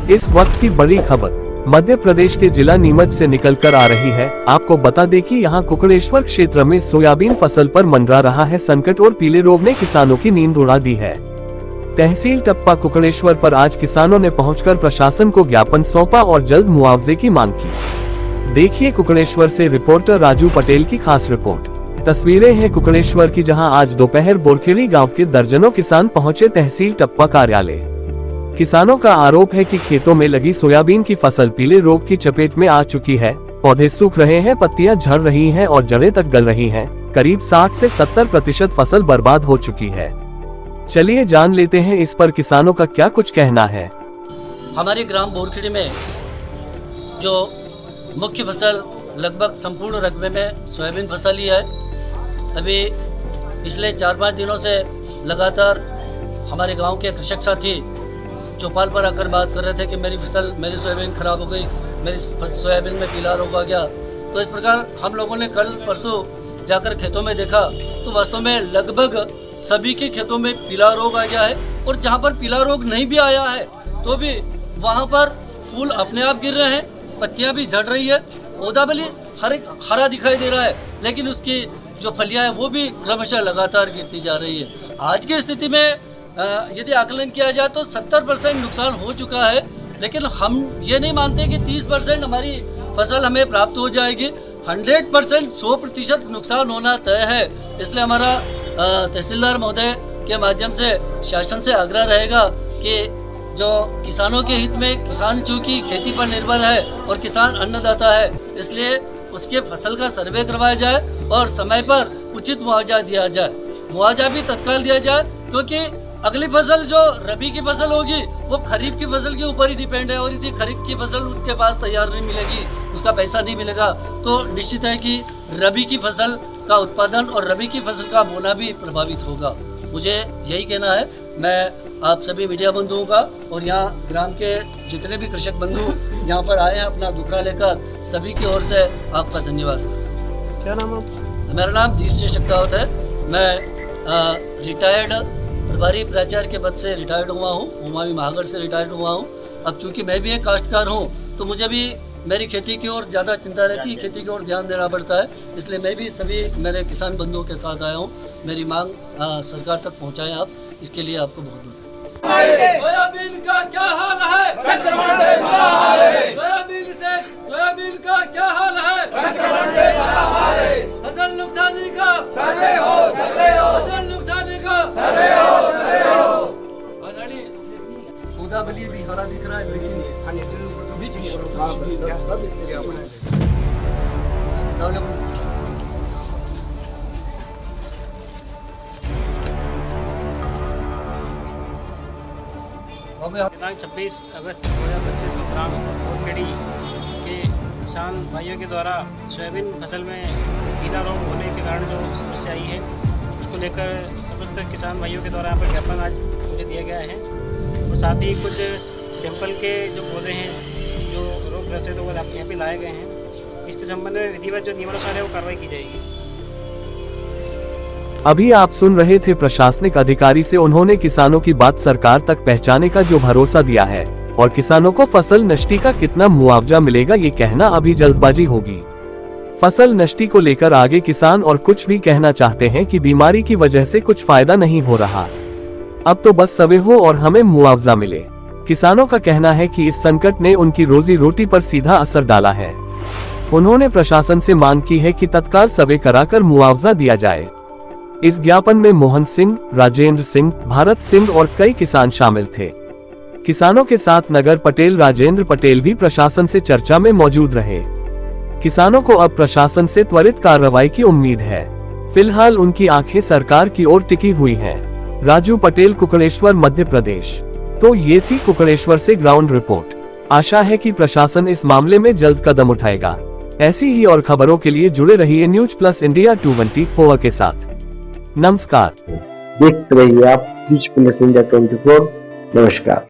इस वक्त की बड़ी खबर मध्य प्रदेश के जिला नीमच से निकलकर आ रही है। आपको बता दें कि यहाँ कुकड़ेश्वर क्षेत्र में सोयाबीन फसल पर मंडरा रहा है संकट और पीले रोग ने किसानों की नींद उड़ा दी है। तहसील टप्पा कुकड़ेश्वर पर आज किसानों ने पहुंचकर प्रशासन को ज्ञापन सौंपा और जल्द मुआवजे की मांग की। देखिए कुकड़ेश्वर से रिपोर्टर राजू पटेल की खास रिपोर्ट। तस्वीरें हैं कुकड़ेश्वर की, जहां आज दोपहर बोरखेड़ी गांव के दर्जनों किसान पहुंचे तहसील टप्पा कार्यालय। किसानों का आरोप है कि खेतों में लगी सोयाबीन की फसल पीले रोग की चपेट में आ चुकी है। पौधे सूख रहे हैं, पत्तियां झड़ रही हैं और जड़ें तक गल रही हैं। करीब 60 से 70% फसल बर्बाद हो चुकी है। चलिए जान लेते हैं इस पर किसानों का क्या कुछ कहना है। हमारे ग्राम बोरखेड़ी में जो मुख्य फसल लगभग संपूर्ण रकबे में सोयाबीन फसल ही है। अभी पिछले 4-5 दिनों से लगातार हमारे गांव के कृषक साथी चौपाल पर आकर बात कर रहे थे कि मेरी सोयाबीन खराब हो गई, मेरी सोयाबीन में पीला रोग आ गया। तो इस प्रकार हम लोगों ने कल परसों जाकर खेतों में देखा तो वास्तव में लगभग सभी के खेतों में पीला रोग आ गया है। और जहां पर पीला रोग नहीं भी आया है तो भी वहां पर फूल अपने आप गिर रहे हैं, पत्तियां भी झड़ रही है, पौधा भले हरा दिखाई दे रहा है लेकिन उसकी जो फलियां है वो भी क्रमशः लगातार गिरती जा रही है। आज की स्थिति में यदि आकलन किया जाए तो 70% नुकसान हो चुका है, लेकिन हम ये नहीं मानते कि 30% हमारी फसल हमें प्राप्त हो जाएगी। 100% 100% नुकसान होना तय है। इसलिए हमारा तहसीलदार महोदय के माध्यम से शासन से आग्रह रहेगा कि जो किसानों के हित में, किसान चूँकि खेती पर निर्भर है और किसान अन्नदाता है, इसलिए उसके फसल का सर्वे करवाया जाए और समय पर उचित मुआवजा दिया जाए। मुआवजा भी तत्काल दिया जाए, क्योंकि अगली फसल जो रबी की फसल होगी वो खरीफ की फसल के ऊपर ही डिपेंड है। और यदि खरीफ की फसल उनके पास तैयार नहीं मिलेगी, उसका पैसा नहीं मिलेगा, तो निश्चित है कि रबी की फसल का उत्पादन और रबी की फसल का बोना भी प्रभावित होगा। मुझे यही कहना है। मैं आप सभी मीडिया बंधुओं का और यहाँ ग्राम के जितने भी कृषक बंधु यहाँ पर आए हैं अपना दुखड़ा लेकर, सभी की ओर से आपका धन्यवाद। क्या नाम है? मेरा नाम दीप सिंह शक्तावत है। मैं रिटायर्ड प्रभारी प्राचार्य के पद से रिटायर्ड हुआ हूँ, उमावी महागढ़ से रिटायर्ड हुआ हूँ। अब चूँकि मैं भी एक काश्तकार हूँ तो मुझे भी मेरी खेती की ओर ज़्यादा चिंता रहती है, खेती की ओर ध्यान देना पड़ता है। इसलिए मैं भी सभी मेरे किसान बंधुओं के साथ आया हूँ। मेरी मांग सरकार तक पहुँचाएं आप, इसके लिए आपको बहुत बहुत सोयाबीन का क्या हाल है? संक्रमण से बुरा हाल है। सोयाबीन का क्या हाल है? संक्रमण से बुरा हाल है। फसल नुकसानी का सर्वे हो, फसल नुकसानी का सर्वे हो। पौधा भले भी हरा दिख रहा है लेकिन दिनांक 26 अगस्त 2025 को ग्राम बोरखेड़ी के किसान भाइयों के द्वारा सोयाबीन फसल में पीला रोग होने के कारण जो समस्या आई है उसको लेकर समस्त किसान भाइयों के द्वारा यहाँ पर ज्ञापन आज मुझे दिया गया है। और साथ ही कुछ सैंपल के जो पौधे हैं जो रोग ग्रस्त है तो वो यहाँ पे लाए गए हैं। इसके संबंध में विधिवत जो नियमानुसार है वो कार्रवाई की जाएगी। अभी आप सुन रहे थे प्रशासनिक अधिकारी से। उन्होंने किसानों की बात सरकार तक पहुंचाने का जो भरोसा दिया है और किसानों को फसल नष्टि का कितना मुआवजा मिलेगा ये कहना अभी जल्दबाजी होगी। फसल नष्टि को लेकर आगे किसान और कुछ भी कहना चाहते हैं कि बीमारी की वजह से कुछ फायदा नहीं हो रहा, अब तो बस सवे हो और हमें मुआवजा मिले। किसानों का कहना है कि इस संकट ने उनकी रोजी रोटी पर सीधा असर डाला है। उन्होंने प्रशासन से मांग की है कि तत्काल सर्वे कराकर मुआवजा दिया जाए। इस ज्ञापन में मोहन सिंह, राजेंद्र सिंह, भारत सिंह और कई किसान शामिल थे। किसानों के साथ नगर पटेल राजेंद्र पटेल भी प्रशासन से चर्चा में मौजूद रहे। किसानों को अब प्रशासन से त्वरित कार्रवाई की उम्मीद है। फिलहाल उनकी आंखें सरकार की ओर टिकी हुई हैं। राजू पटेल, कुकड़ेश्वर, मध्य प्रदेश। तो ये थी कुकड़ेश्वर से ग्राउंड रिपोर्ट। आशा है कि प्रशासन इस मामले में जल्द कदम उठाएगा। ऐसी ही और खबरों के लिए जुड़े रहिए न्यूज प्लस इंडिया 24 के साथ। नमस्कार। देखते रहिए आप न्यूज प्लस इंडिया 24। नमस्कार।